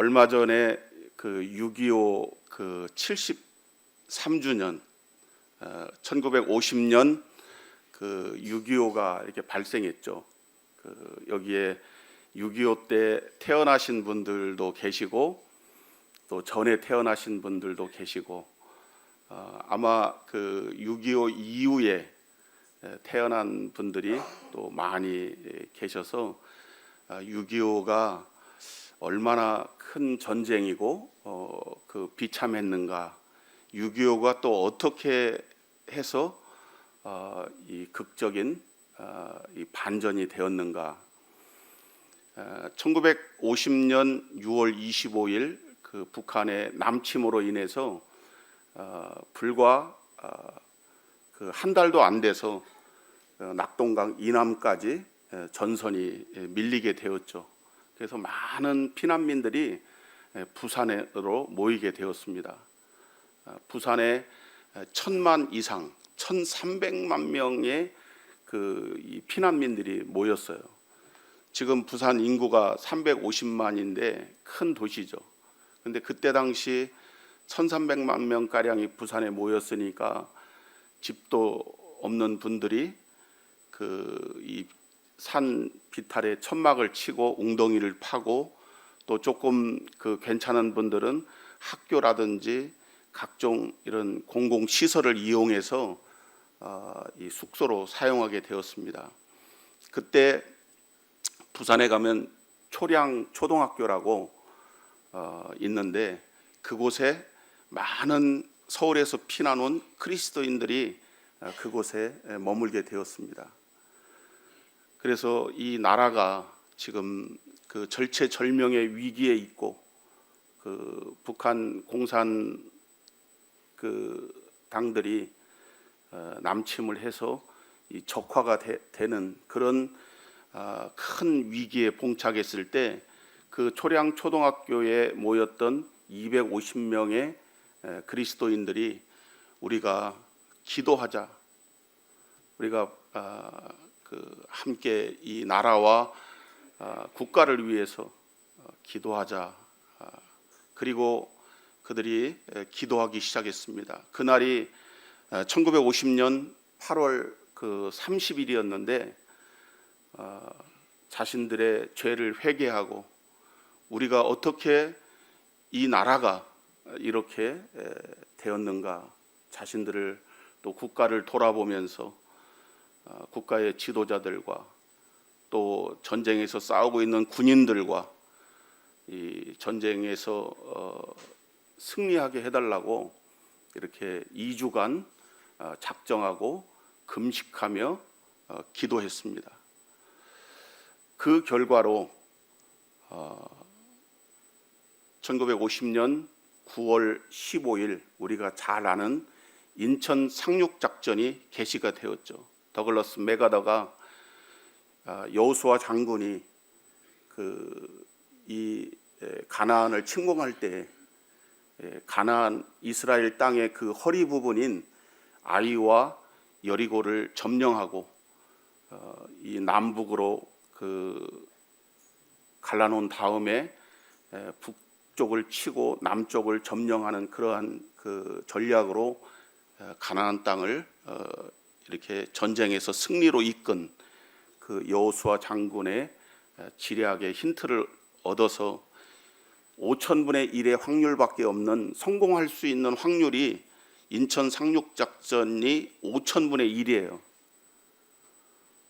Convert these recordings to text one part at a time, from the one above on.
얼마 전에 그 6.25 그 73주년 1950년 그 6.25가 이렇게 발생했죠. 그 여기에 6.25 때 태어나신 분들도 계시고 또 전에 태어나신 분들도 계시고 아마 그 6.25 이후에 태어난 분들이 또 많이 계셔서 6.25가 얼마나 큰 전쟁이고 그 비참했는가, 6.25가 또 어떻게 해서 이 극적인 이 반전이 되었는가. 1950년 6월 25일 그 북한의 남침으로 인해서 불과 그 한 달도 안 돼서 낙동강 이남까지 전선이 밀리게 되었죠. 그래서 많은 피난민들이 부산으로 모이게 되었습니다. 부산에 1,000만 이상, 1,300만 명의 그 이 피난민들이 모였어요. 지금 부산 인구가 350만인데 큰 도시죠. 근데 그때 당시 1,300만 명 가량이 부산에 모였으니까 집도 없는 분들이 그 이 산 비탈에 천막을 치고 웅덩이를 파고 또 조금 그 괜찮은 분들은 학교라든지 각종 이런 공공 시설을 이용해서 이 숙소로 사용하게 되었습니다. 그때 부산에 가면 초량 초등학교라고 있는데 그곳에 많은 서울에서 피난 온 그리스도인들이 그곳에 머물게 되었습니다. 그래서 이 나라가 지금 그 절체절명의 위기에 있고 그 북한 공산 그 당들이 남침을 해서 이 적화가 되는 그런 큰 위기에 봉착했을 때 그 초량 초등학교에 모였던 250명의 그리스도인들이 우리가 기도하자, 우리가 그 함께 이 나라와 국가를 위해서 기도하자. 그리고 그들이 기도하기 시작했습니다. 그날이 1950년 8월 그 30일이었는데 자신들의 죄를 회개하고 우리가 어떻게 이 나라가 이렇게 되었는가, 자신들을 또 국가를 돌아보면서 국가의 지도자들과 또 전쟁에서 싸우고 있는 군인들과 이 전쟁에서 승리하게 해달라고 이렇게 2주간 작정하고 금식하며 기도했습니다. 그 결과로 1950년 9월 15일 우리가 잘 아는 인천 상륙작전이 개시가 되었죠. 더글러스 맥아더가 여호수아 장군이 이 가나안을 침공할 때 가나안 이스라엘 땅의 그 허리 부분인 아이와 여리고를 점령하고 이 남북으로 그 갈라놓은 다음에 북쪽을 치고 남쪽을 점령하는 그러한 그 전략으로 가나안 땅을 이렇게 전쟁에서 승리로 이끈 그 여호수아 장군의 지략의 힌트를 얻어서 5,000분의 1의 확률밖에 없는 성공할 수 있는 확률이 인천 상륙작전이 5,000분의 1이에요.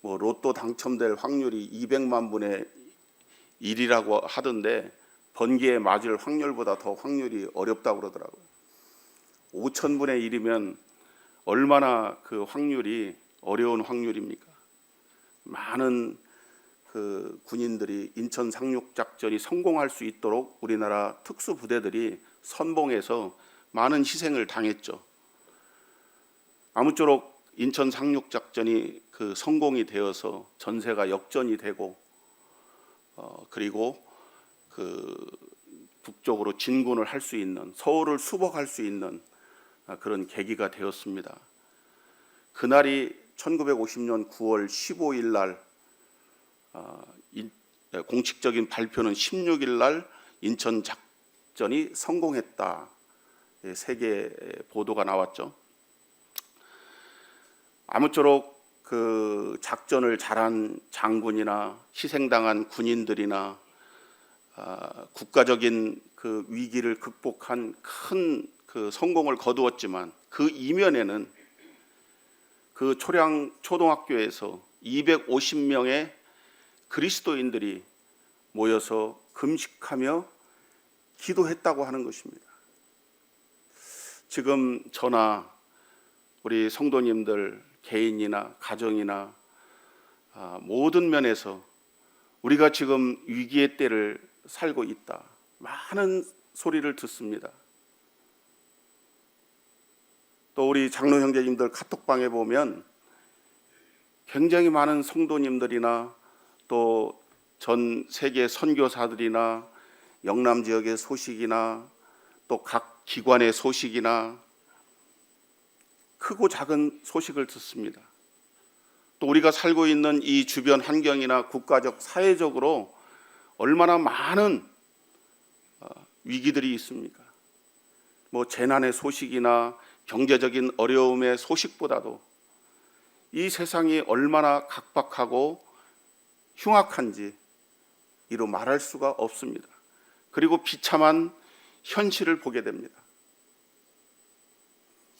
뭐 로또 당첨될 확률이 200만 분의 1이라고 하던데 번개에 맞을 확률보다 더 확률이 어렵다고 그러더라고요. 5,000분의 1이면 얼마나 그 확률이 어려운 확률입니까? 많은 그 군인들이 인천 상륙작전이 성공할 수 있도록 우리나라 특수부대들이 선봉해서 많은 희생을 당했죠. 아무쪼록 인천 상륙작전이 그 성공이 되어서 전세가 역전이 되고 그리고 그 북쪽으로 진군을 할 수 있는, 서울을 수복할 수 있는 그런 계기가 되었습니다. 그날이 1950년 9월 15일 날 공식적인 발표는 16일 날 인천 작전이 성공했다. 세계 보도가 나왔죠. 아무쪼록 그 작전을 잘한 장군이나 희생당한 군인들이나 국가적인 그 위기를 극복한 큰 그 성공을 거두었지만 그 이면에는 그 초량 초등학교에서 250명의 그리스도인들이 모여서 금식하며 기도했다고 하는 것입니다. 지금 저나 우리 성도님들 개인이나 가정이나 모든 면에서 우리가 지금 위기의 때를 살고 있다. 많은 소리를 듣습니다. 또 우리 장로 형제님들 카톡방에 보면 굉장히 많은 성도님들이나 또 전 세계 선교사들이나 영남 지역의 소식이나 또 각 기관의 소식이나 크고 작은 소식을 듣습니다. 또 우리가 살고 있는 이 주변 환경이나 국가적 사회적으로 얼마나 많은 위기들이 있습니까? 뭐 재난의 소식이나 경제적인 어려움의 소식보다도 이 세상이 얼마나 각박하고 흉악한지 이루 말할 수가 없습니다. 그리고 비참한 현실을 보게 됩니다.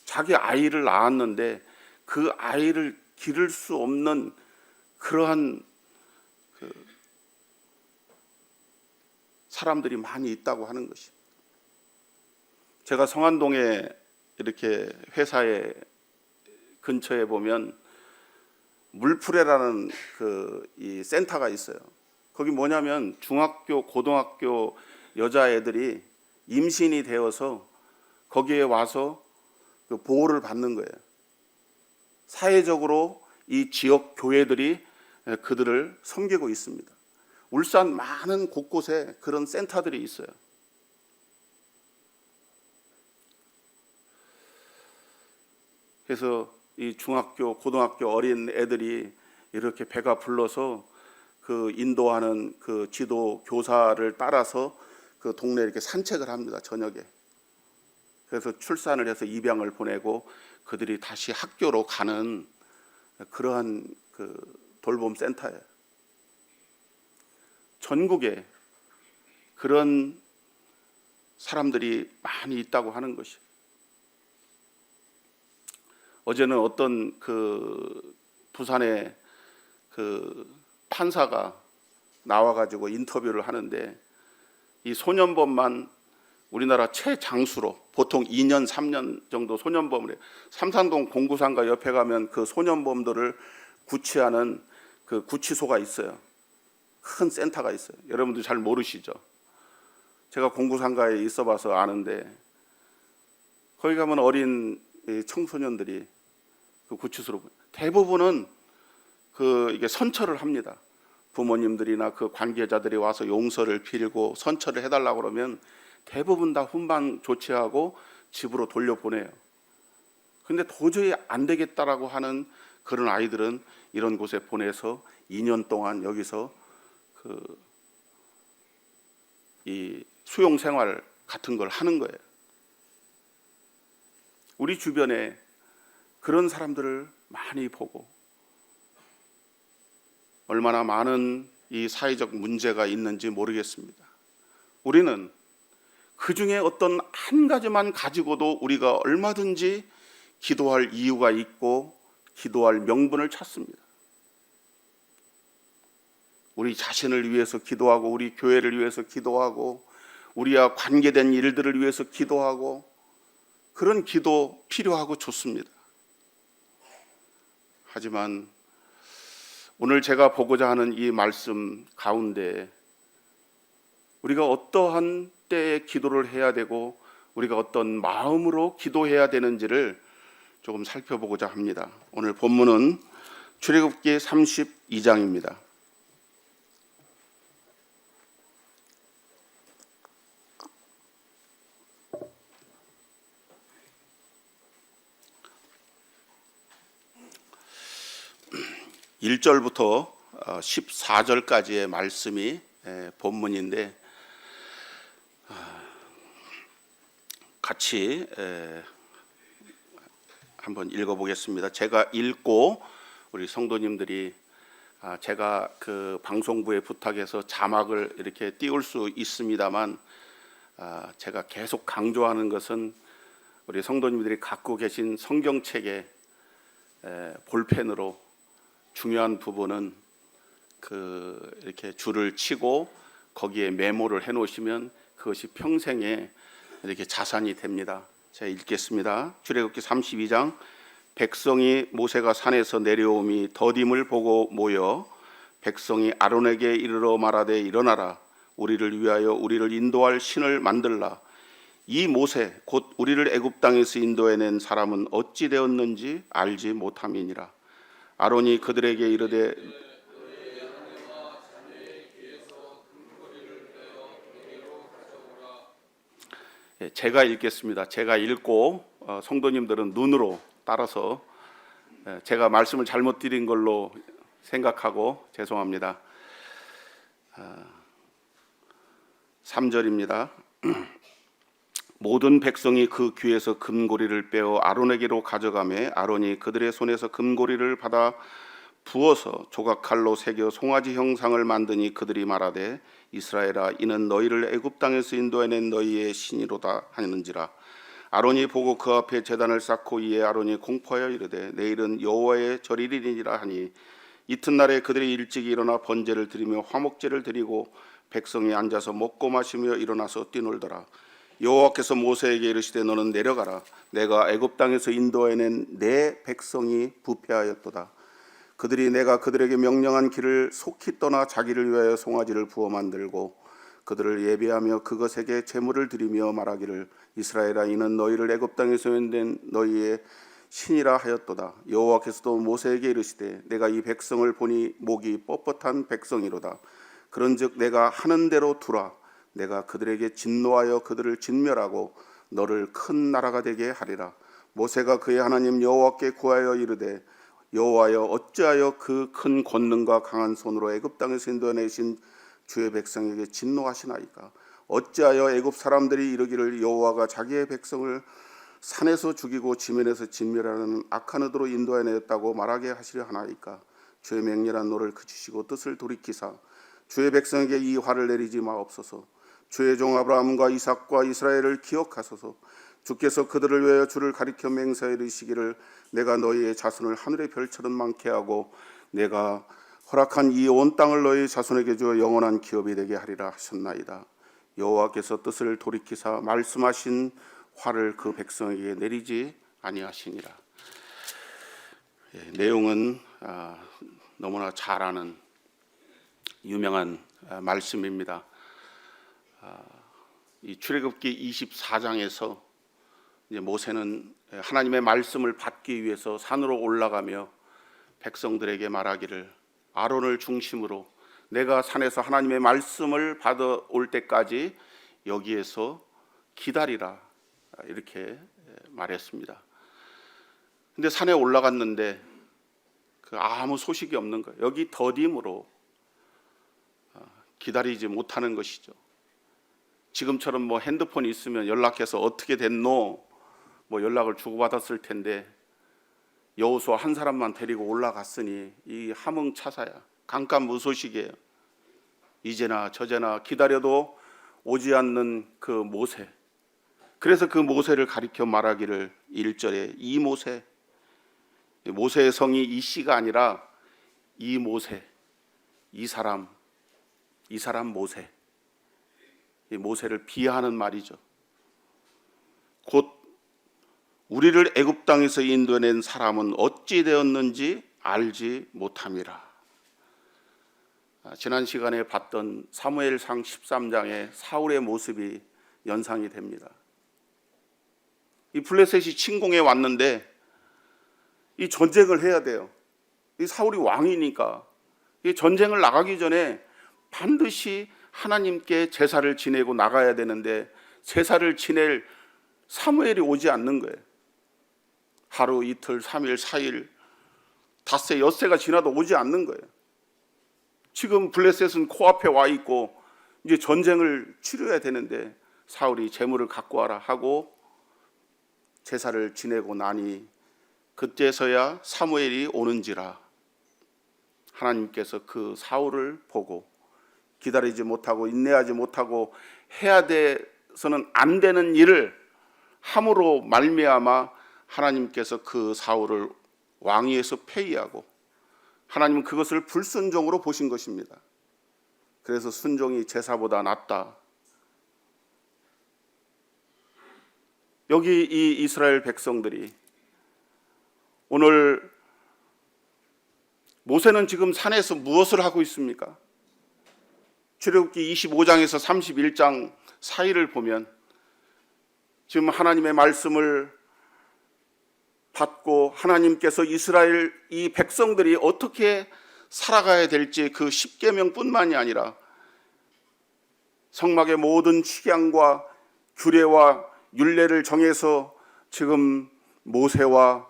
자기 아이를 낳았는데 그 아이를 기를 수 없는 그러한 사람들이 많이 있다고 하는 것이. 제가 성안동에 이렇게 회사의 근처에 보면 물풀에라는 이 센터가 있어요. 거기 뭐냐면 중학교, 고등학교 여자애들이 임신이 되어서 거기에 와서 그 보호를 받는 거예요. 사회적으로 이 지역 교회들이 그들을 섬기고 있습니다. 울산 많은 곳곳에 그런 센터들이 있어요. 그래서 이 중학교, 고등학교 어린 애들이 이렇게 배가 불러서 그 인도하는 그 지도 교사를 따라서 그 동네에 이렇게 산책을 합니다. 저녁에. 그래서 출산을 해서 입양을 보내고 그들이 다시 학교로 가는 그러한 그 돌봄 센터예요. 전국에 그런 사람들이 많이 있다고 하는 것이. 어제는 어떤 그 부산의 그 판사가 나와가지고 인터뷰를 하는데 이 소년범만 우리나라 최장수로 보통 2년, 3년 정도 소년범을 해요. 삼산동 공구상가 옆에 가면 그 소년범들을 구치하는 그 구치소가 있어요. 큰 센터가 있어요. 여러분들 잘 모르시죠? 제가 공구상가에 있어 봐서 아는데 거기 가면 어린 청소년들이 그 구치소로 대부분은 이게 선처를 합니다. 부모님들이나 그 관계자들이 와서 용서를 빌고 선처를 해달라고 그러면 대부분 다 훈방 조치하고 집으로 돌려보내요. 근데 도저히 안 되겠다라고 하는 그런 아이들은 이런 곳에 보내서 2년 동안 여기서 이 수용 생활 같은 걸 하는 거예요. 우리 주변에 그런 사람들을 많이 보고 얼마나 많은 이 사회적 문제가 있는지 모르겠습니다. 우리는 그 중에 어떤 한 가지만 가지고도 우리가 얼마든지 기도할 이유가 있고 기도할 명분을 찾습니다. 우리 자신을 위해서 기도하고 우리 교회를 위해서 기도하고 우리와 관계된 일들을 위해서 기도하고 그런 기도 필요하고 좋습니다. 하지만 오늘 제가 보고자 하는 이 말씀 가운데 우리가 어떠한 때에 기도를 해야 되고 우리가 어떤 마음으로 기도해야 되는지를 조금 살펴보고자 합니다. 오늘 본문은 출애굽기 32장입니다. (1절부터) 14절까지의 말씀이 본문인데 같이 한번 읽어보겠습니다. 제가 읽고 우리 성도님들이 제가 그 방송부에 부탁해서 자막을 이렇게 띄울 수 있습니다만 제가 계속 강조하는 것은 우리 성도님들이 갖고 계신 성경책에 볼펜으로 중요한 부분은 이렇게 줄을 치고 거기에 메모를 해놓으시면 그것이 평생에 이렇게 자산이 됩니다. 제가 읽겠습니다. 출애굽기 32장. 백성이 모세가 산에서 내려오미 더딤을 보고 모여 백성이 아론에게 이르러 말하되 일어나라 우리를 위하여 우리를 인도할 신을 만들라. 이 모세 곧 우리를 애굽 땅에서 인도해낸 사람은 어찌 되었는지 알지 못함이니라. 아론이 그들에게 이르되 제가 읽겠습니다. 제가 읽고 성도님들은 눈으로 따라서 제가 말씀을 잘못 드린 걸로 생각하고 죄송합니다. 3절입니다. 모든 백성이 그 귀에서 금고리를 빼어 아론에게로 가져가매 아론이 그들의 손에서 금고리를 받아 부어서 조각칼로 새겨 송아지 형상을 만드니 그들이 말하되 이스라엘아 이는 너희를 애굽 땅에서 인도해낸 너희의 신이로다 하는지라. 아론이 보고 그 앞에 제단을 쌓고 이에 아론이 공포하여 이르되 내일은 여호와의 절일이니라 하니 이튿날에 그들이 일찍이 일어나 번제를 드리며 화목제를 드리고 백성이 앉아서 먹고 마시며 일어나서 뛰놀더라. 여호와께서 모세에게 이르시되 너는 내려가라 내가 애굽 땅에서 인도해낸 내 백성이 부패하였도다. 그들이 내가 그들에게 명령한 길을 속히 떠나 자기를 위하여 송아지를 부어 만들고 그들을 예배하며 그것에게 제물을 드리며 말하기를 이스라엘아 이는 너희를 애굽 땅에서 인도한 너희의 신이라 하였도다. 여호와께서도 모세에게 이르시되 내가 이 백성을 보니 목이 뻣뻣한 백성이로다. 그런즉 내가 하는 대로 두라. 내가 그들에게 진노하여 그들을 진멸하고 너를 큰 나라가 되게 하리라. 모세가 그의 하나님 여호와께 구하여 이르되 여호와여 어찌하여 그 큰 권능과 강한 손으로 애굽 땅에서 인도해내신 주의 백성에게 진노하시나이까. 어찌하여 애굽 사람들이 이르기를 여호와가 자기의 백성을 산에서 죽이고 지면에서 진멸하는 악한 의도로 인도해내었다고 말하게 하시려 하나이까. 주의 맹렬한 노를 그치시고 뜻을 돌이키사 주의 백성에게 이 화를 내리지 마옵소서. 주의 종 아브라함과 이삭과 이스라엘을 기억하소서. 주께서 그들을 위하여 주를 가리켜 맹세하여 이르시기를 내가 너희의 자손을 하늘의 별처럼 많게 하고 내가 허락한 이 온 땅을 너희 자손에게 주어 영원한 기업이 되게 하리라 하셨나이다. 여호와께서 뜻을 돌이키사 말씀하신 화를 그 백성에게 내리지 아니하시니라. 내용은 너무나 잘 아는 유명한 말씀입니다. 이 출애굽기 24장에서 이제 모세는 하나님의 말씀을 받기 위해서 산으로 올라가며 백성들에게 말하기를 아론을 중심으로 내가 산에서 하나님의 말씀을 받아올 때까지 여기에서 기다리라 이렇게 말했습니다. 근데 산에 올라갔는데 아무 소식이 없는 거예요. 여기 더딤으로 기다리지 못하는 것이죠. 지금처럼 뭐 핸드폰이 있으면 연락해서 어떻게 됐노? 뭐 연락을 주고받았을 텐데 여호수아 한 사람만 데리고 올라갔으니 이 함흥차사야. 감감무소식이에요. 이제나 저제나 기다려도 오지 않는 그 모세. 그래서 그 모세를 가리켜 말하기를 1절에 이 모세. 모세의 성이 이 씨가 아니라 이 모세. 이 사람 모세. 이 모세를 비하하는 말이죠. 곧 우리를 애굽 땅에서 인도해낸 사람은 어찌 되었는지 알지 못함이라. 지난 시간에 봤던 사무엘상 13장의 사울의 모습이 연상이 됩니다. 이 블레셋이 침공해 왔는데 이 전쟁을 해야 돼요. 이 사울이 왕이니까 이 전쟁을 나가기 전에 반드시 하나님께 제사를 지내고 나가야 되는데 제사를 지낼 사무엘이 오지 않는 거예요. 하루, 이틀, 3일, 4일, 닷새, 엿새가 지나도 오지 않는 거예요. 지금 블레셋은 코앞에 와 있고 이제 전쟁을 치러야 되는데 사울이 제물을 갖고 와라 하고 제사를 지내고 나니 그때서야 사무엘이 오는지라. 하나님께서 그 사울을 보고 기다리지 못하고 인내하지 못하고 해야 돼서는 안 되는 일을 함으로 말미암아 하나님께서 그 사울을 왕위에서 폐위하고 하나님은 그것을 불순종으로 보신 것입니다. 그래서 순종이 제사보다 낫다. 여기 이 이스라엘 백성들이 오늘 모세는 지금 산에서 무엇을 하고 있습니까? 출애굽기 25장에서 31장 사이를 보면 지금 하나님의 말씀을 받고 하나님께서 이스라엘 이 백성들이 어떻게 살아가야 될지 그 십계명뿐만이 아니라 성막의 모든 식양과 규례와 율례를 정해서 지금 모세와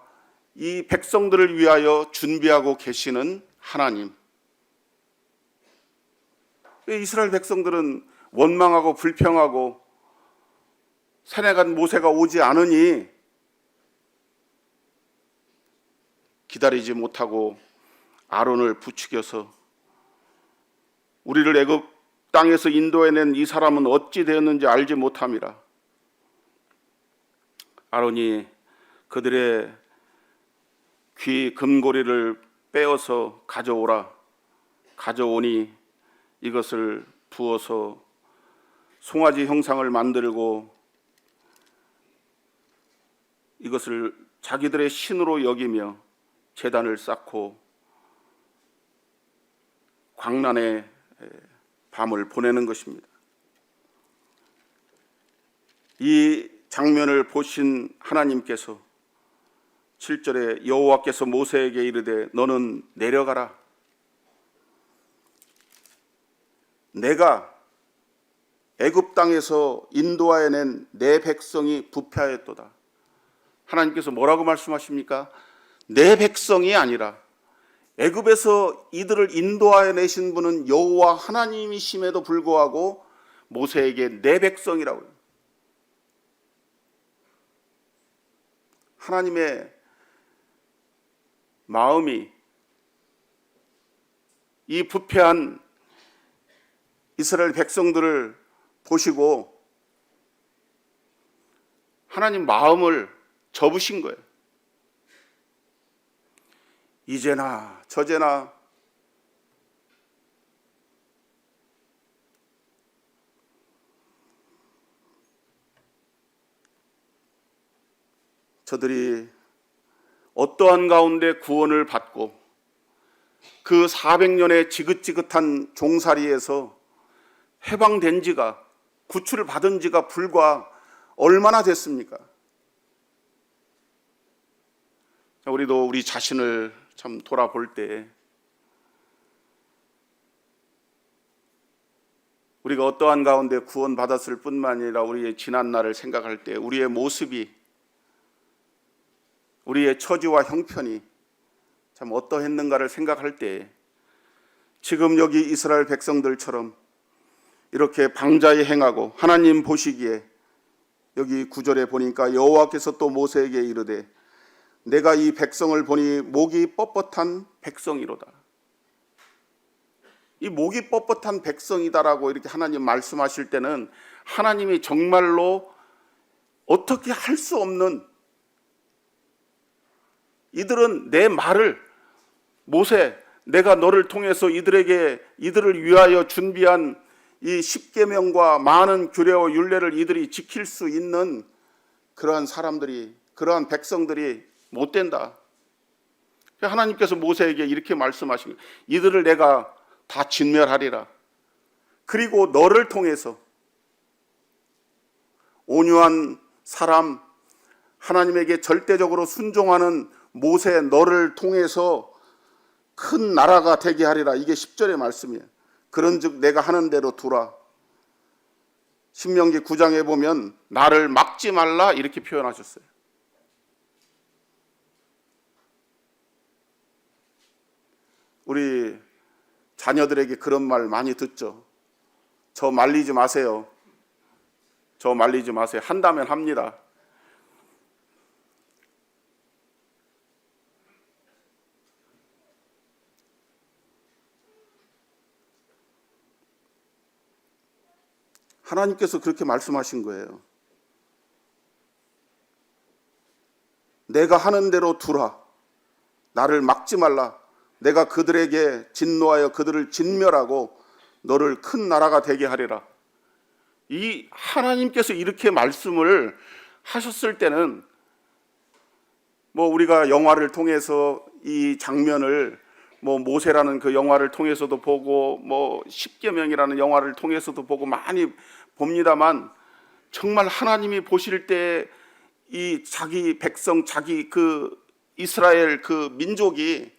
이 백성들을 위하여 준비하고 계시는 하나님. 이스라엘 백성들은 원망하고 불평하고 산에 간 모세가 오지 않으니 기다리지 못하고 아론을 부추겨서 우리를 애굽 땅에서 인도해낸 이 사람은 어찌 되었는지 알지 못함이라. 아론이 그들의 귀 금고리를 빼어서 가져오라. 가져오니 이것을 부어서 송아지 형상을 만들고 이것을 자기들의 신으로 여기며 제단을 쌓고 광란의 밤을 보내는 것입니다. 이 장면을 보신 하나님께서 7절에 여호와께서 모세에게 이르되 너는 내려가라. 내가 애굽 땅에서 인도하여낸 내 백성이 부패하였도다. 하나님께서 뭐라고 말씀하십니까? 내 백성이 아니라 애굽에서 이들을 인도하여 내신 분은 여호와 하나님이심에도 불구하고 모세에게 내 백성이라고 해요. 하나님의 마음이 이 부패한 이스라엘 백성들을 보시고 하나님 마음을 접으신 거예요. 이제나 저제나 저들이 어떠한 가운데 구원을 받고 그 400년의 지긋지긋한 종살이에서 해방된 지가 구출을 받은 지가 불과 얼마나 됐습니까? 우리도 우리 자신을 참 돌아볼 때 우리가 어떠한 가운데 구원받았을 뿐만 아니라 우리의 지난 날을 생각할 때 우리의 모습이 우리의 처지와 형편이 참 어떠했는가를 생각할 때 지금 여기 이스라엘 백성들처럼 이렇게 방자에 행하고 하나님 보시기에 여기 9절에 보니까 여호와께서 또 모세에게 이르되 내가 이 백성을 보니 목이 뻣뻣한 백성이로다. 이 목이 뻣뻣한 백성이다라고 이렇게 하나님 말씀하실 때는 하나님이 정말로 어떻게 할 수 없는 이들은 내 말을 모세 내가 너를 통해서 이들을 위하여 준비한 이 십계명과 많은 규례와 율례를 이들이 지킬 수 있는 그러한 사람들이 그러한 백성들이 못 된다. 하나님께서 모세에게 이렇게 말씀하신 거예요. 이들을 내가 다 진멸하리라. 그리고 너를 통해서 온유한 사람 하나님에게 절대적으로 순종하는 모세 너를 통해서 큰 나라가 되게 하리라. 이게 10절의 말씀이에요. 그런즉 내가 하는 대로 두라. 신명기 9장에 보면 나를 막지 말라 이렇게 표현하셨어요. 우리 자녀들에게 그런 말 많이 듣죠. 저 말리지 마세요. 저 말리지 마세요. 한다면 합니다. 하나님께서 그렇게 말씀하신 거예요. 내가 하는 대로 두라. 나를 막지 말라. 내가 그들에게 진노하여 그들을 진멸하고 너를 큰 나라가 되게 하리라. 이 하나님께서 이렇게 말씀을 하셨을 때는 우리가 영화를 통해서 이 장면을 모세라는 그 영화를 통해서도 보고 십계명이라는 영화를 통해서도 보고 많이 봅니다만, 정말 하나님이 보실 때 이 자기 백성, 자기 그 이스라엘 그 민족이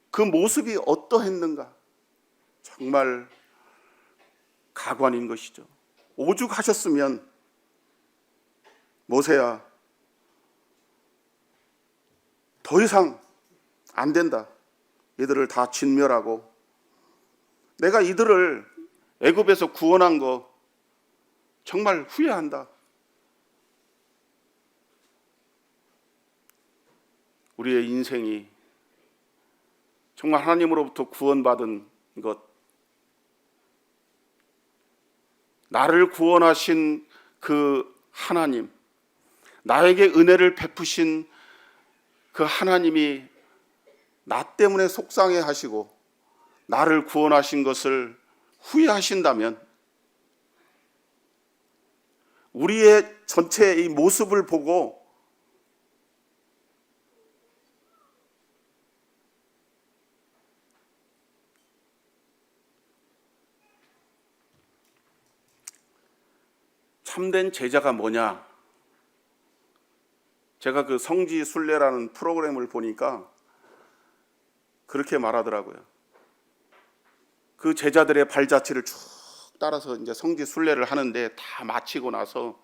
그 모습이 어떠했는가, 정말 가관인 것이죠. 오죽하셨으면 모세야, 더 이상 안 된다. 이들을 다 진멸하고 내가 이들을 애굽에서 구원한 거 정말 후회한다. 우리의 인생이 정말 하나님으로부터 구원받은 것, 나를 구원하신 그 하나님, 나에게 은혜를 베푸신 그 하나님이 나 때문에 속상해 하시고 나를 구원하신 것을 후회하신다면, 우리의 전체의 이 모습을 보고 참된 제자가 뭐냐? 제가 그 성지순례라는 프로그램을 보니까 그렇게 말하더라고요. 그 제자들의 발자취를 쭉 따라서 이제 성지순례를 하는데, 다 마치고 나서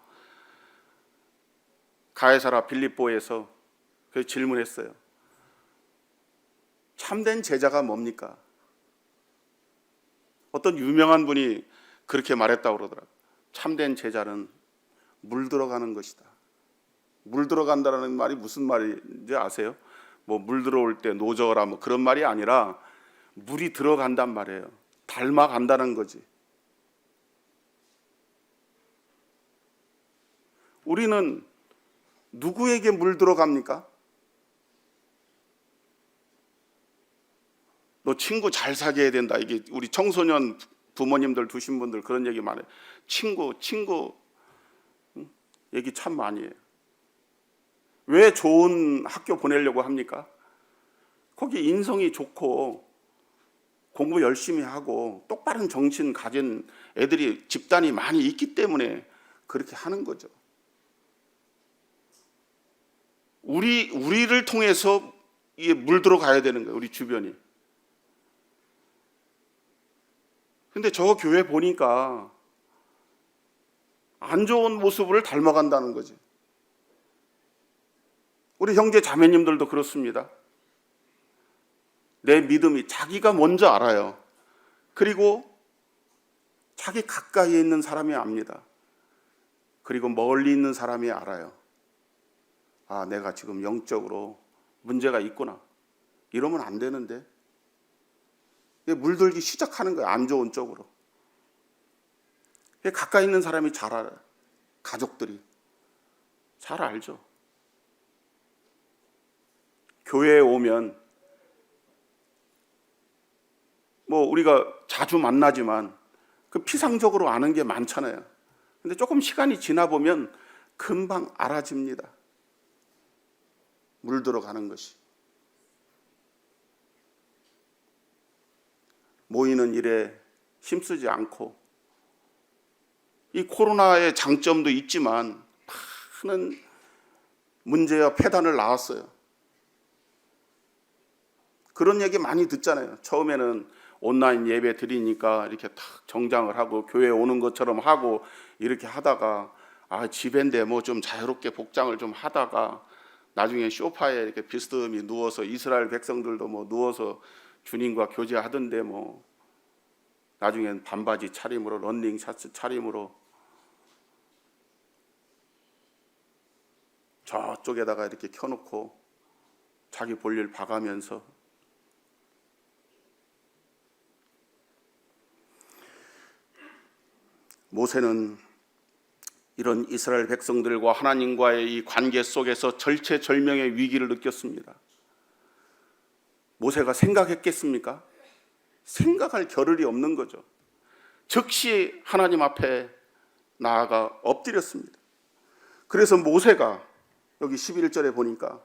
가이사랴 빌립보에서 그 질문했어요. 참된 제자가 뭡니까? 어떤 유명한 분이 그렇게 말했다고 그러더라고요. 참된 제자는 물 들어가는 것이다. 물 들어간다는 말이 무슨 말인지 아세요? 물 들어올 때 노저라 그런 말이 아니라 물이 들어간단 말이에요. 닮아간다는 거지. 우리는 누구에게 물 들어갑니까? 너 친구 잘 사귀어야 된다. 이게 우리 청소년 부모님들 두신 분들 그런 얘기 많아요. 친구 얘기 참 많이 해요. 왜 좋은 학교 보내려고 합니까? 거기 인성이 좋고 공부 열심히 하고 똑바른 정신 가진 애들이, 집단이 많이 있기 때문에 그렇게 하는 거죠. 우리를 통해서 이게 물 들어가야 되는 거예요, 우리 주변이. 근데 저 교회 보니까 안 좋은 모습을 닮아간다는 거지. 우리 형제 자매님들도 그렇습니다. 내 믿음이 자기가 먼저 알아요. 그리고 자기 가까이에 있는 사람이 압니다. 그리고 멀리 있는 사람이 알아요. 아, 내가 지금 영적으로 문제가 있구나. 이러면 안 되는데. 물들기 시작하는 거예요, 안 좋은 쪽으로. 가까이 있는 사람이 잘 알아요. 가족들이 잘 알죠. 교회에 오면 우리가 자주 만나지만 그 피상적으로 아는 게 많잖아요. 근데 조금 시간이 지나 보면 금방 알아집니다. 물 들어가는 것이. 모이는 일에 힘쓰지 않고, 이 코로나의 장점도 있지만 많은 문제와 폐단을 낳았어요. 그런 얘기 많이 듣잖아요. 처음에는 온라인 예배 드리니까 이렇게 탁 정장을 하고 교회에 오는 것처럼 하고 이렇게 하다가, 집인데 좀 자유롭게 복장을 좀 하다가 나중에 소파에 이렇게 비스듬히 누워서, 이스라엘 백성들도 누워서 주님과 교제하던데 나중엔 반바지 차림으로, 런닝 셔츠 차림으로 저쪽에다가 이렇게 켜놓고 자기 볼일 봐가면서. 모세는 이런 이스라엘 백성들과 하나님과의 이 관계 속에서 절체절명의 위기를 느꼈습니다. 모세가 생각했겠습니까? 생각할 겨를이 없는 거죠. 즉시 하나님 앞에 나아가 엎드렸습니다. 그래서 모세가 여기 11절에 보니까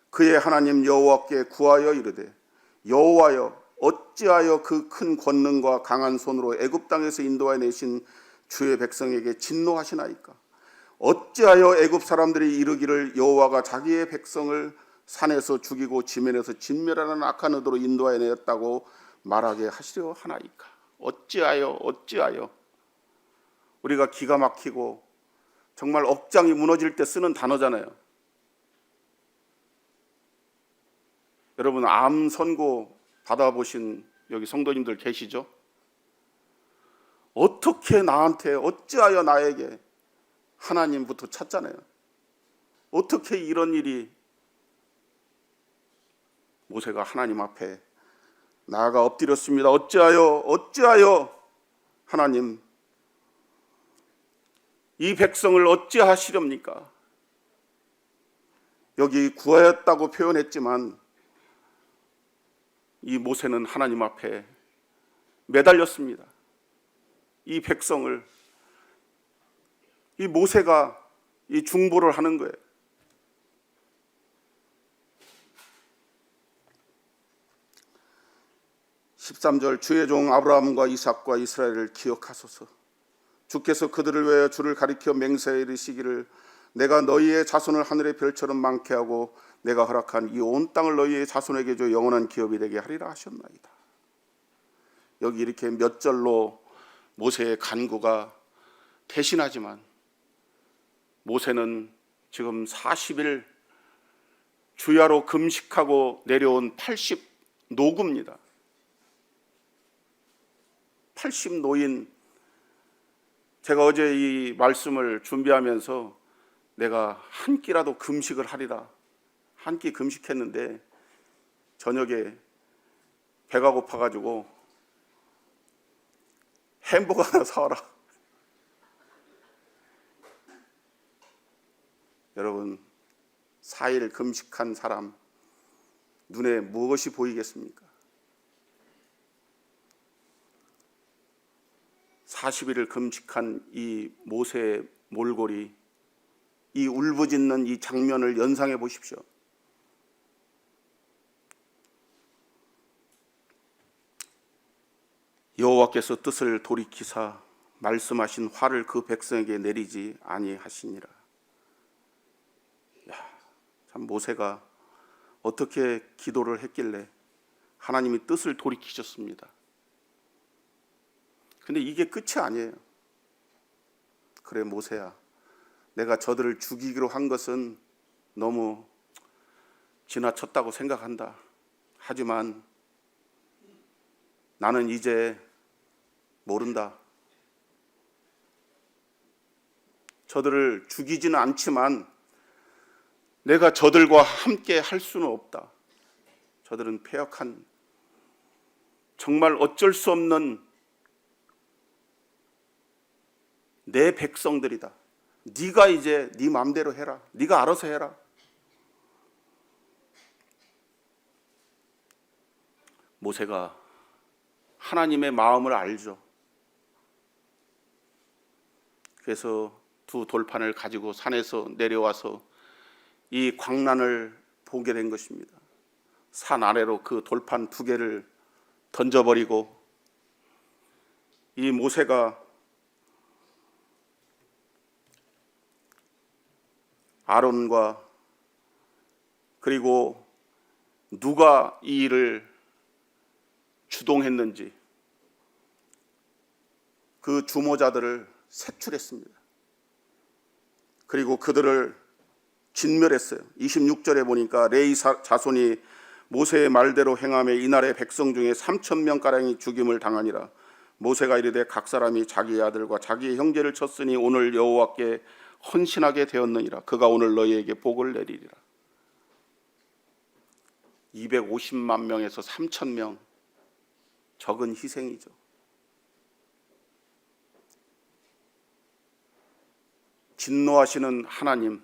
그의 하나님 여호와께 구하여 이르되 여호와여 어찌하여 그 큰 권능과 강한 손으로 애굽 땅에서 인도하여 내신 주의 백성에게 진노하시나이까? 어찌하여 애굽 사람들이 이르기를 여호와가 자기의 백성을 산에서 죽이고 지면에서 진멸하는 악한 의도로 인도하여 내었다고 말하게 하시려 하나이까? 어찌하여 우리가 기가 막히고 정말 억장이 무너질 때 쓰는 단어잖아요. 여러분 암 선고 받아보신 여기 성도님들 계시죠? 어떻게 나한테 어찌하여 나에게 하나님부터 찾잖아요. 어떻게 이런 일이 모세가 하나님 앞에 나아가 엎드렸습니다. 어찌하여 하나님 이 백성을 어찌하시렵니까? 여기 구하였다고 표현했지만 이 모세는 하나님 앞에 매달렸습니다. 이 백성을 이 모세가 이 중보를 하는 거예요. (13절) 주의 종 아브라함과 이삭과 이스라엘을 기억하소서. 주께서 그들을 위하여 주를 가리켜 맹세하여 이르시기를 내가 너희의 자손을 하늘의 별처럼 많게 하고 내가 허락한 이 온 땅을 너희의 자손에게 줘 영원한 기업이 되게 하리라 하셨나이다. 여기 이렇게 몇 절로 모세의 간구가 대신하지만 모세는 지금 40일 주야로 금식하고 내려온 80노구입니다. 80노인. 제가 어제 이 말씀을 준비하면서 내가 한 끼라도 금식을 하리라. 한 끼 금식했는데 저녁에 배가 고파가지고 햄버거 하나 사와라. 여러분 4일 금식한 사람 눈에 무엇이 보이겠습니까? 40일을 금식한 이 모세의 몰골이 이 울부짖는 이 장면을 연상해 보십시오. 여호와께서 뜻을 돌이키사 말씀하신 화를 그 백성에게 내리지 아니하시니라. 참 모세가 어떻게 기도를 했길래 하나님이 뜻을 돌이키셨습니다. 근데 이게 끝이 아니에요. 그래 모세야, 내가 저들을 죽이기로 한 것은 너무 지나쳤다고 생각한다. 하지만 나는 이제 모른다. 저들을 죽이지는 않지만 내가 저들과 함께 할 수는 없다. 저들은 패역한 정말 어쩔 수 없는 내 백성들이다. 네가 이제 네 마음대로 해라. 네가 알아서 해라. 모세가 하나님의 마음을 알죠. 그래서 두 돌판을 가지고 산에서 내려와서 이 광란을 보게 된 것입니다. 산 아래로 그 돌판 두 개를 던져버리고 이 모세가 아론과 그리고 누가 이 일을 주동했는지 그 주모자들을 색출했습니다. 그리고 그들을 진멸했어요. 26절에 보니까 레위 자손이 모세의 말대로 행하며 이날의 백성 중에 3,000명가량이 죽임을 당하니라. 모세가 이르되 각 사람이 자기의 아들과 자기의 형제를 쳤으니 오늘 여호와께 헌신하게 되었느니라. 그가 오늘 너희에게 복을 내리리라. 250만 명에서 3,000명, 000 명, 000 명, 적은 희생이죠. 진노하시는 하나님,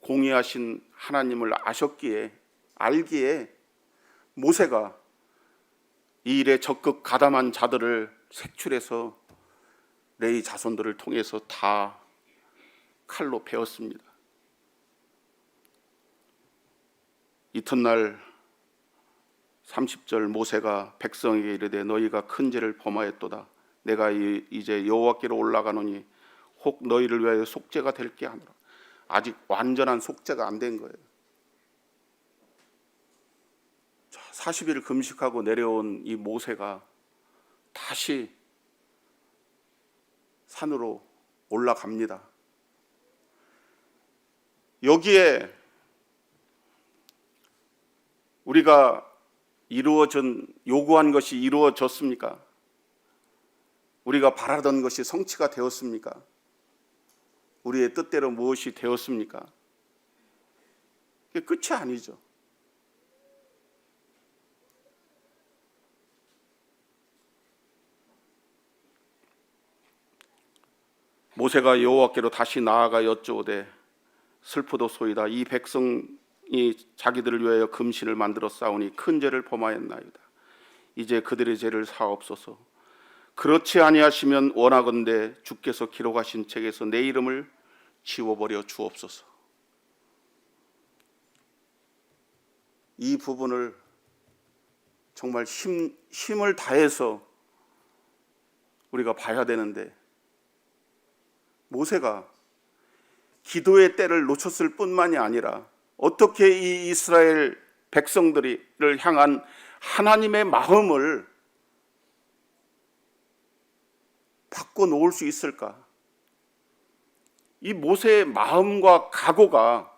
공의하신 하나님을 알기에 모세가 이 일에 적극 가담한 자들을 색출해서 레위 자손들을 통해서 다 칼로 베었습니다. 이튿날 30절 모세가 백성에게 이르되 너희가 큰 죄를 범하였도다. 내가 이제 여호와께로 올라가노니 혹 너희를 위하여 속죄가 될 게 아니라. 아직 완전한 속죄가 안 된 거예요. 40일 금식하고 내려온 이 모세가 다시 산으로 올라갑니다. 여기에 우리가 요구한 것이 이루어졌습니까? 우리가 바라던 것이 성취가 되었습니까? 우리의 뜻대로 무엇이 되었습니까? 그게 끝이 아니죠. 모세가 여호와께로 다시 나아가 여쭈오되 슬프도소이다. 이 백성이 자기들을 위하여 금신을 만들어 싸우니 큰 죄를 범하였나이다. 이제 그들의 죄를 사옵소서. 그렇지 아니하시면 원하건대 주께서 기록하신 책에서 내 이름을 지워버려 주옵소서. 이 부분을 정말 힘을 다해서 우리가 봐야 되는데 모세가 기도의 때를 놓쳤을 뿐만이 아니라 어떻게 이 이스라엘 백성들을 향한 하나님의 마음을 바꿔놓을 수 있을까? 이 모세의 마음과 각오가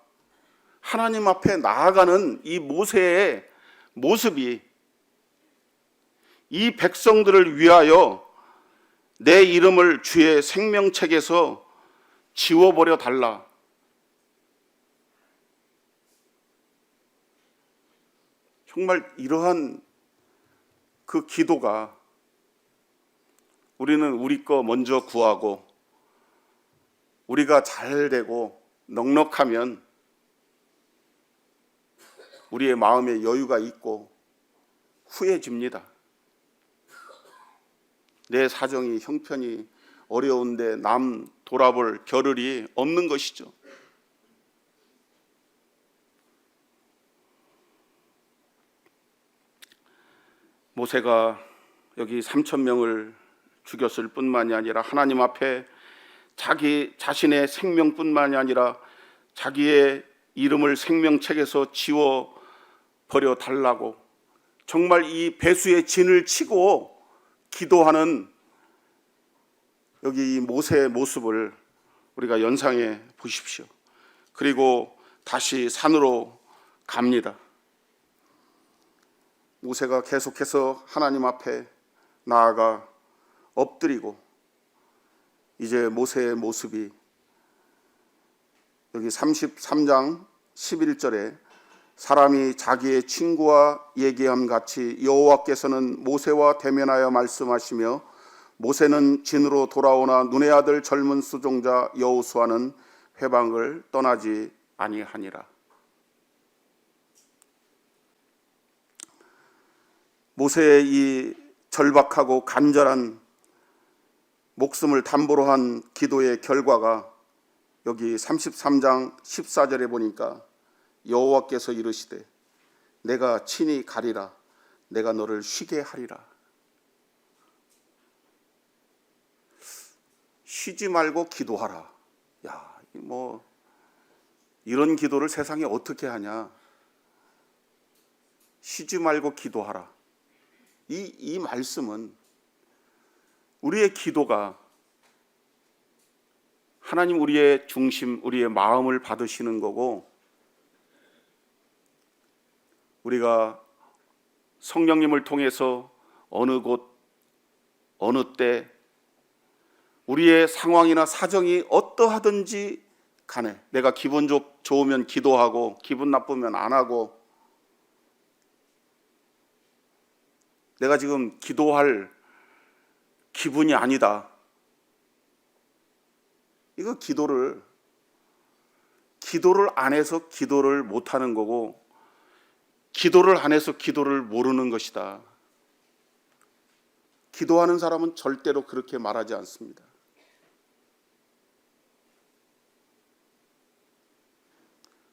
하나님 앞에 나아가는 이 모세의 모습이 이 백성들을 위하여 내 이름을 주의 생명책에서 지워버려 달라. 정말 이러한 그 기도가 우리는 우리 거 먼저 구하고 우리가 잘 되고 넉넉하면 우리의 마음에 여유가 있고 후해집니다. 내 사정이 형편이 어려운데 남 돌아볼 겨를이 없는 것이죠. 모세가 여기 3,000명을 죽였을 뿐만이 아니라 하나님 앞에 자기 자신의 생명뿐만이 아니라 자기의 이름을 생명책에서 지워버려 달라고 정말 이 배수의 진을 치고 기도하는 여기 이 모세의 모습을 우리가 연상해 보십시오. 그리고 다시 산으로 갑니다. 모세가 계속해서 하나님 앞에 나아가 엎드리고 이제 모세의 모습이 여기 33장 11절에 사람이 자기의 친구와 얘기함 같이 여호와께서는 모세와 대면하여 말씀하시며 모세는 진으로 돌아오나 눈의 아들 젊은 수종자 여호수아는 회방을 떠나지 아니하니라. 모세의 이 절박하고 간절한 목숨을 담보로 한 기도의 결과가 여기 33장 14절에 보니까 여호와께서 이르시되 내가 친히 가리라. 내가 너를 쉬게 하리라. 쉬지 말고 기도하라. 야, 뭐 이런 기도를 세상에 어떻게 하냐? 쉬지 말고 기도하라. 이 말씀은 우리의 기도가 하나님 우리의 중심, 우리의 마음을 받으시는 거고 우리가 성령님을 통해서 어느 곳, 어느 때 우리의 상황이나 사정이 어떠하든지 간에 내가 기분 좋으면 기도하고 기분 나쁘면 안 하고 내가 지금 기도할 기분이 아니다. 이거 기도를 안 해서 기도를 못하는 거고, 기도를 안 해서 기도를 모르는 것이다. 기도하는 사람은 절대로 그렇게 말하지 않습니다.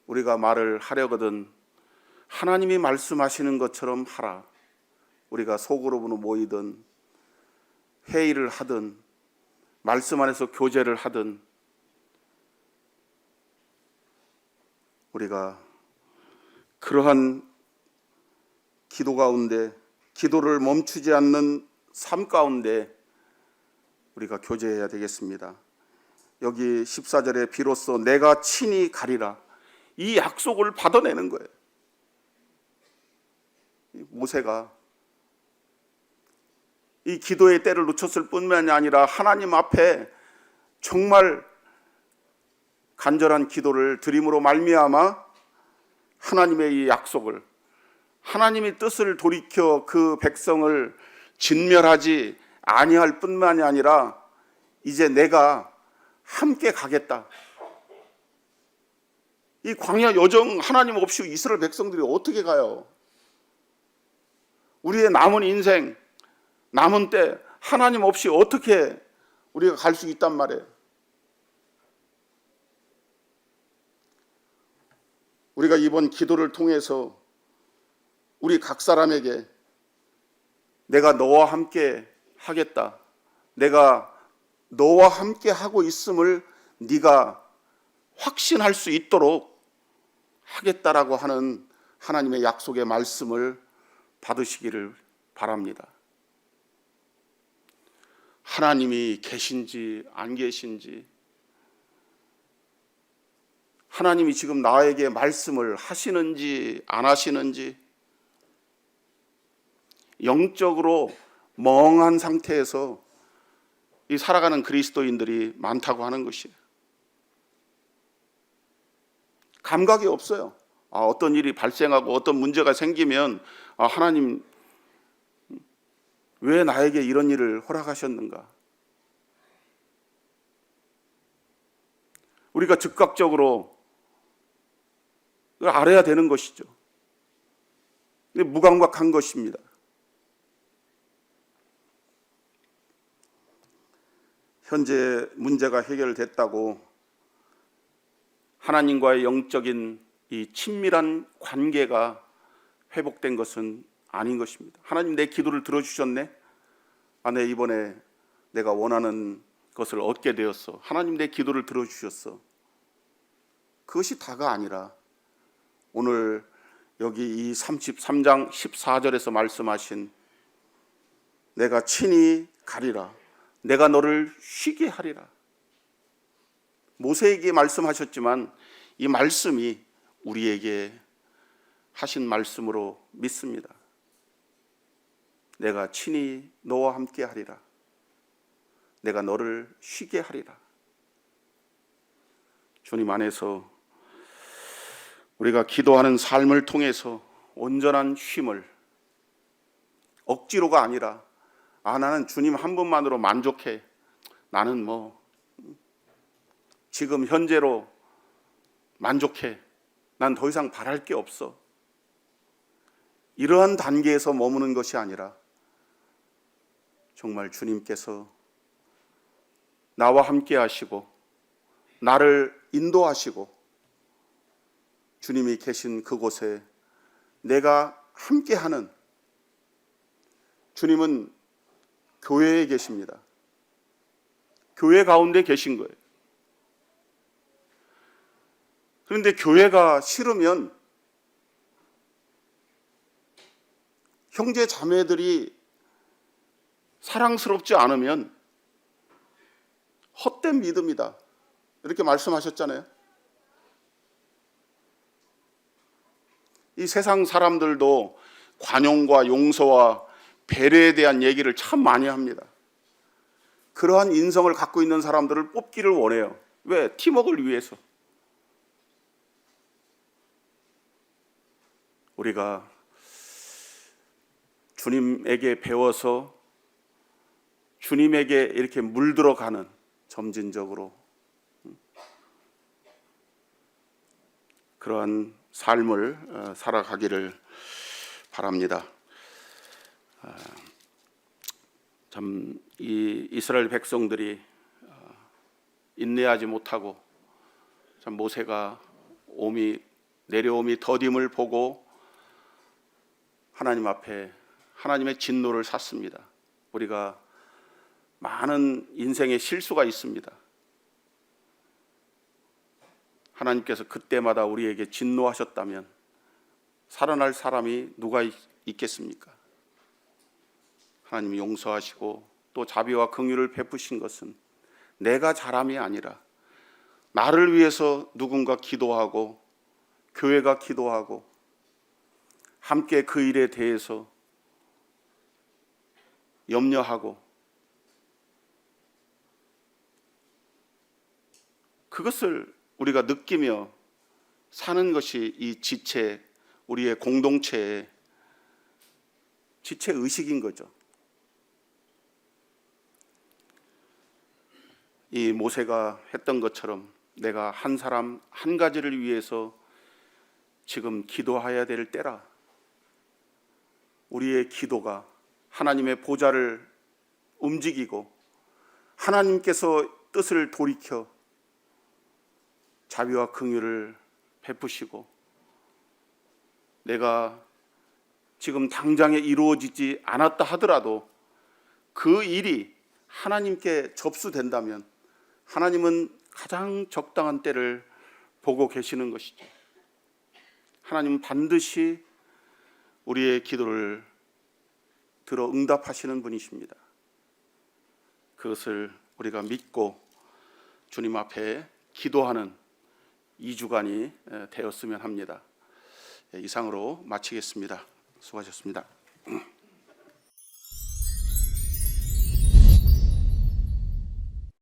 우리가 말을 하려거든 하나님이 말씀하시는 것처럼 하라. 우리가 소그룹으로 모이든 회의를 하든 말씀 안에서 교제를 하든 우리가 그러한 기도 가운데, 기도를 멈추지 않는 삶 가운데 우리가 교제해야 되겠습니다. 여기 14절에 비로소 내가 친히 가리라, 이 약속을 받아내는 거예요. 모세가 이 기도의 때를 놓쳤을 뿐만이 아니라 하나님 앞에 정말 간절한 기도를 드림으로 말미암아 하나님의 이 약속을, 하나님의 뜻을 돌이켜 그 백성을 진멸하지 아니할 뿐만이 아니라 이제 내가 함께 가겠다. 이 광야 여정 하나님 없이 이스라엘 백성들이 어떻게 가요? 우리의 남은 인생, 남은 때 하나님 없이 어떻게 우리가 갈 수 있단 말이에요. 우리가 이번 기도를 통해서 우리 각 사람에게 내가 너와 함께 하겠다, 내가 너와 함께 하고 있음을 네가 확신할 수 있도록 하겠다라고 하는 하나님의 약속의 말씀을 받으시기를 바랍니다. 하나님이 계신지 안 계신지, 하나님이 지금 나에게 말씀을 하시는지 안 하시는지, 영적으로 멍한 상태에서 이 살아가는 그리스도인들이 많다고 하는 것이에요. 감각이 없어요. 어떤 일이 발생하고 어떤 문제가 생기면 하나님 왜 나에게 이런 일을 허락하셨는가? 우리가 즉각적으로 그걸 알아야 되는 것이죠. 무감각한 것입니다. 현재 문제가 해결됐다고 하나님과의 영적인 이 친밀한 관계가 회복된 것은 아닌 것입니다. 하나님 내 기도를 들어주셨네. 내 이번에 내가 원하는 것을 얻게 되었어. 하나님 내 기도를 들어주셨어. 그것이 다가 아니라 오늘 여기 이 33장 14절에서 말씀하신 내가 친히 가리라, 내가 너를 쉬게 하리라. 모세에게 말씀하셨지만 이 말씀이 우리에게 하신 말씀으로 믿습니다. 내가 친히 너와 함께 하리라, 내가 너를 쉬게 하리라. 주님 안에서 우리가 기도하는 삶을 통해서 온전한 쉼을, 억지로가 아니라 나는 주님 한 분만으로 만족해, 나는 지금 현재로 만족해, 난 더 이상 바랄 게 없어, 이러한 단계에서 머무는 것이 아니라 정말 주님께서 나와 함께 하시고 나를 인도하시고 주님이 계신 그곳에 내가 함께하는, 주님은 교회에 계십니다. 교회 가운데 계신 거예요. 그런데 교회가 싫으면, 형제 자매들이 사랑스럽지 않으면 헛된 믿음이다, 이렇게 말씀하셨잖아요. 이 세상 사람들도 관용과 용서와 배려에 대한 얘기를 참 많이 합니다. 그러한 인성을 갖고 있는 사람들을 뽑기를 원해요. 왜? 팀워크를 위해서. 우리가 주님에게 배워서 주님에게 이렇게 물들어가는, 점진적으로 그러한 삶을 살아가기를 바랍니다. 참 이 이스라엘 백성들이 인내하지 못하고 참 모세가 내려옴이 더딤을 보고 하나님 앞에 하나님의 진노를 샀습니다. 우리가 많은 인생의 실수가 있습니다. 하나님께서 그때마다 우리에게 진노하셨다면 살아날 사람이 누가 있겠습니까? 하나님이 용서하시고 또 자비와 긍휼을 베푸신 것은 내가 잘함이 아니라 나를 위해서 누군가 기도하고 교회가 기도하고 함께 그 일에 대해서 염려하고 그것을 우리가 느끼며 사는 것이 이 지체, 우리의 공동체의 지체 의식인 거죠. 이 모세가 했던 것처럼 내가 한 사람 한 가지를 위해서 지금 기도해야 될 때라. 우리의 기도가 하나님의 보좌를 움직이고 하나님께서 뜻을 돌이켜 자비와 긍휼을 베푸시고 내가 지금 당장에 이루어지지 않았다 하더라도 그 일이 하나님께 접수된다면 하나님은 가장 적당한 때를 보고 계시는 것이죠. 하나님은 반드시 우리의 기도를 들어 응답하시는 분이십니다. 그것을 우리가 믿고 주님 앞에 기도하는 2주간이 되었으면 합니다. 이상으로 마치겠습니다. 수고하셨습니다.